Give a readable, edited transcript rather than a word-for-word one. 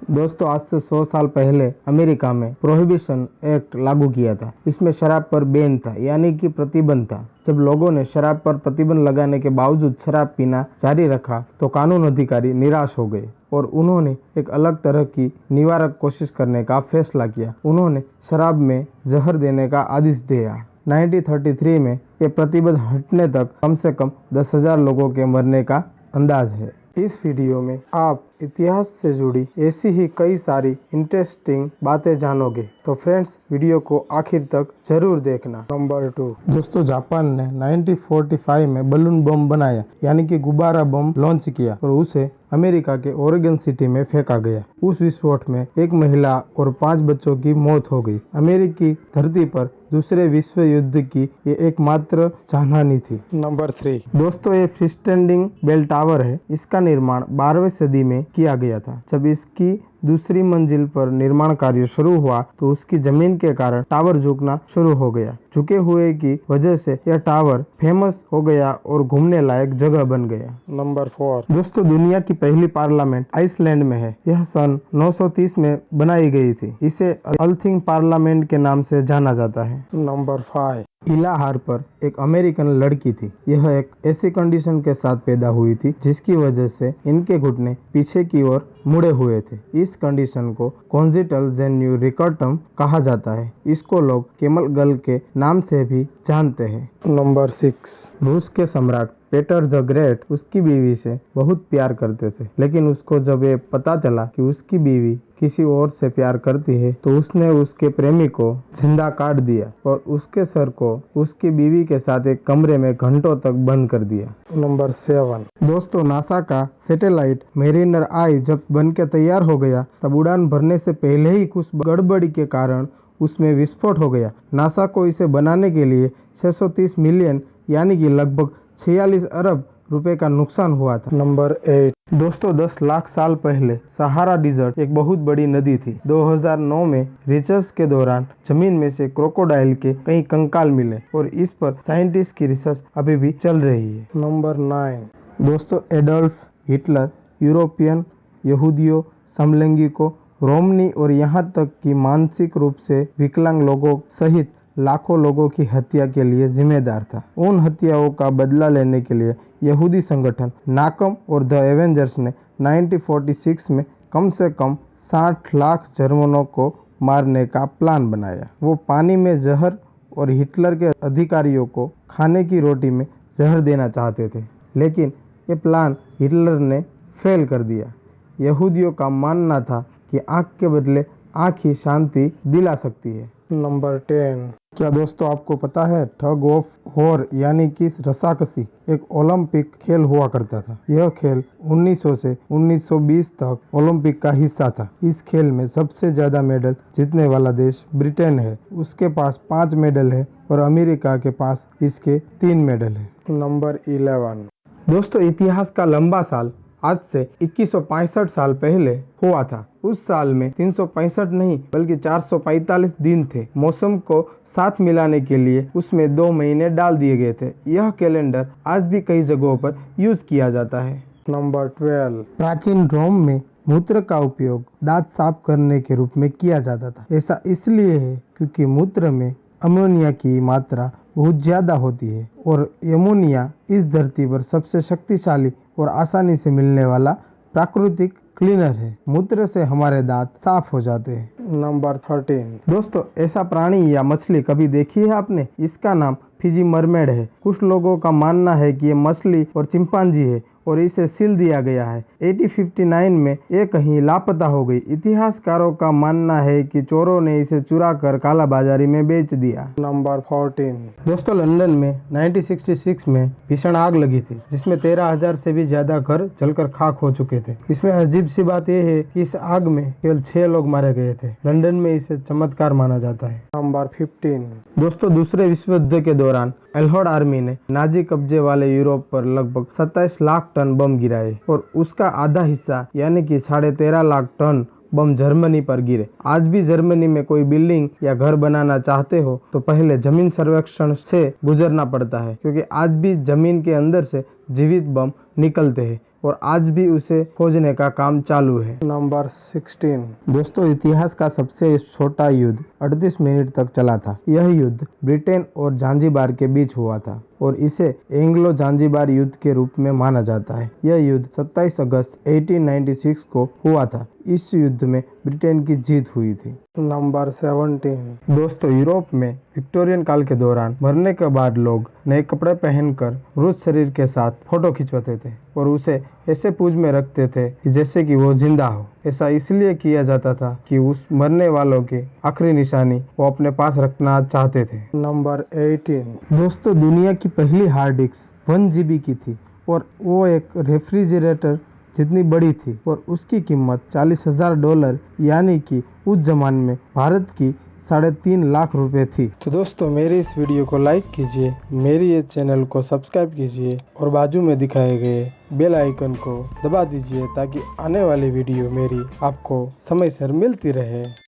दोस्तों आज से 100 साल पहले अमेरिका में प्रोहिबिशन एक्ट लागू किया था। इसमें शराब पर बैन था, यानी कि प्रतिबंध था। जब लोगों ने शराब पर प्रतिबंध लगाने के बावजूद शराब पीना जारी रखा तो कानून अधिकारी निराश हो गए और उन्होंने एक अलग तरह की निवारक कोशिश करने का फैसला किया। उन्होंने शराब में जहर देने का आदेश दिया। 1933 में ये प्रतिबंध हटने तक कम से कम 10,000 लोगों के मरने का अंदाज है। इस वीडियो में आप इतिहास से जुड़ी ऐसी ही कई सारी इंटरेस्टिंग बातें जानोगे, तो फ्रेंड्स वीडियो को आखिर तक जरूर देखना। नंबर 2 दोस्तों, जापान ने 1945 में बलून बम बनाया, यानी कि गुब्बारा बम लॉन्च किया और उसे अमेरिका के ओरेगन सिटी में फेंका गया। उस विस्फोट में एक महिला और 5 बच्चों की मौत हो गई। अमेरिकी धरती पर दूसरे विश्व युद्ध की ये एकमात्र जानहानि थी। नंबर 3 दोस्तों, ये फ्री स्टैंडिंग बेल टावर है। इसका निर्माण 12वीं सदी में किया गया था। जब इसकी दूसरी मंजिल पर निर्माण कार्य शुरू हुआ तो उसकी जमीन के कारण टावर झुकना शुरू हो गया। झुके हुए की वजह से यह टावर फेमस हो गया और घूमने लायक जगह बन गया। नंबर 4 दोस्तों, दुनिया की पहली पार्लियामेंट आइसलैंड में है। यह सन 930 में बनाई गई थी। इसे अल्थिंग पार्लियामेंट के नाम से जाना जाता है। नंबर 5 इला हार्पर एक अमेरिकन लड़की थी। यह एक ऐसी कंडीशन के साथ पैदा हुई थी जिसकी वजह से इनके घुटने पीछे की ओर मुड़े हुए थे। इस कंडीशन को कॉन्जिटल जेन्यू रिकटम कहा जाता है। इसको लोग कैमल गर्ल के नाम से भी जानते हैं। नंबर 6 रूस के सम्राट पेटर द ग्रेट उसकी बीवी से बहुत प्यार करते थे, लेकिन उसको जब ये पता चला कि उसकी बीवी किसी और से प्यार करती है तो उसने उसके प्रेमी को जिंदा काट दिया और उसके सर को उसकी बीवी के साथ एक कमरे में घंटों तक बंद कर दिया। नंबर 7 दोस्तों, नासा का सैटेलाइट मेरिनर आई जब बन के तैयार हो गया तब उड़ान भरने से पहले ही कुछ गड़बड़ी के कारण उसमें विस्फोट हो गया। नासा को इसे बनाने के लिए 630 मिलियन यानी कि लगभग 46 अरब रुपए का नुकसान हुआ था। नंबर 8 दोस्तों, 10 लाख साल पहले सहारा डिजर्ट एक बहुत बड़ी नदी थी। 2009 में रिसर्च के दौरान जमीन में से क्रोकोडाइल के कई कंकाल मिले और इस पर साइंटिस्ट की रिसर्च अभी भी चल रही है। नंबर 9 दोस्तों, एडोल्फ हिटलर यूरोपियन यहूदियों, समलैंगिकों, रोमनी और यहाँ तक कि मानसिक रूप से विकलांग लोगों सहित लाखों लोगों की हत्या के लिए जिम्मेदार था। उन हत्याओं का बदला लेने के लिए यहूदी संगठन नाकम और द एवेंजर्स ने 1946 में कम से कम 60 लाख जर्मनों को मारने का प्लान बनाया। वो पानी में जहर और हिटलर के अधिकारियों को खाने की रोटी में जहर देना चाहते थे, लेकिन ये प्लान हिटलर ने फेल कर दिया। यहूदियों का मानना था कि आंख के बदले आंख ही शांति दिला सकती है। नंबर 10 क्या दोस्तों आपको पता है टग ऑफ वॉर यानी कि रस्साकसी एक ओलंपिक खेल हुआ करता था। यह खेल 1900 से 1920 तक ओलंपिक का हिस्सा था। इस खेल में सबसे ज्यादा मेडल जीतने वाला देश ब्रिटेन है। उसके पास 5 मेडल है और अमेरिका के पास इसके 3 मेडल है। नंबर 11 दोस्तों, इतिहास का लंबा साल आज से 2165 साल पहले हुआ था। उस साल में 365 नहीं बल्कि 445 दिन थे। मौसम को साथ मिलाने के लिए उसमें 2 महीने डाल दिए गए थे। यह कैलेंडर आज भी कई जगहों पर यूज किया जाता है। नंबर 12 प्राचीन रोम में मूत्र का उपयोग दांत साफ करने के रूप में किया जाता था। ऐसा इसलिए है क्योंकि मूत्र में अमोनिया की मात्रा बहुत ज्यादा होती है और अमोनिया इस धरती पर सबसे शक्तिशाली और आसानी से मिलने वाला प्राकृतिक क्लीनर है। मूत्र से हमारे दांत साफ हो जाते हैं। नंबर 13 दोस्तों, ऐसा प्राणी या मछली कभी देखी है आपने? इसका नाम फिजी मरमेड है। कुछ लोगों का मानना है कि ये मछली और चिंपांजी है और इसे सील दिया गया है। 1859 में ये कहीं लापता हो गई। इतिहासकारों का मानना है कि चोरों ने इसे चुरा कर काला बाजारी में बेच दिया। नंबर 14 दोस्तों, लंदन में 1966 में भीषण आग लगी थी जिसमें 13,000 से भी ज्यादा घर जलकर खाक हो चुके थे। इसमें अजीब सी बात यह है कि इस आग में केवल 6 लोग मारे गए थे। लंदन में इसे चमत्कार माना जाता है। नंबर 15 दोस्तों, दूसरे विश्व युद्ध के दौरान एल्होड आर्मी ने नाजी कब्जे वाले यूरोप पर लगभग 27 लाख टन बम गिराए और उसका आधा हिस्सा यानी कि 13.5 लाख टन बम जर्मनी पर गिरे। आज भी जर्मनी में कोई बिल्डिंग या घर बनाना चाहते हो तो पहले जमीन सर्वेक्षण से गुजरना पड़ता है, क्योंकि आज भी जमीन के अंदर से जीवित बम निकलते हैं और आज भी उसे खोजने का काम चालू है। नंबर 16। दोस्तों, इतिहास का सबसे छोटा युद्ध 38 मिनट तक चला था। यह युद्ध ब्रिटेन और जांजिबार के बीच हुआ था और इसे एंग्लो जांजिबार युद्ध के रूप में माना जाता है। यह युद्ध 27 अगस्त 1896 को हुआ था। इस युद्ध में ब्रिटेन की जीत हुई थी। नंबर 17। दोस्तों, यूरोप में विक्टोरियन काल के दौरान मरने के बाद लोग नए कपड़े पहनकर मृत शरीर के साथ फोटो खिंचवाते थे और उसे ऐसे पूज में रखते थे कि जैसे कि वो जिंदा हो। ऐसा इसलिए किया जाता था कि उस मरने वालों की आखिरी निशानी वो अपने पास रखना चाहते थे। नंबर 18। दोस्तों, दुनिया की पहली हार्ड डिस्क 1 GB की थी और वो एक रेफ्रिजरेटर जितनी बड़ी थी और उसकी कीमत $40,000 यानी कि उस जमाने में भारत की 3.5 लाख रुपए थी। तो दोस्तों, मेरी इस वीडियो को लाइक कीजिए, मेरी ये चैनल को सब्सक्राइब कीजिए और बाजू में दिखाए गए बेल आइकन को दबा दीजिए ताकि आने वाली वीडियो मेरी आपको समय से मिलती रहे।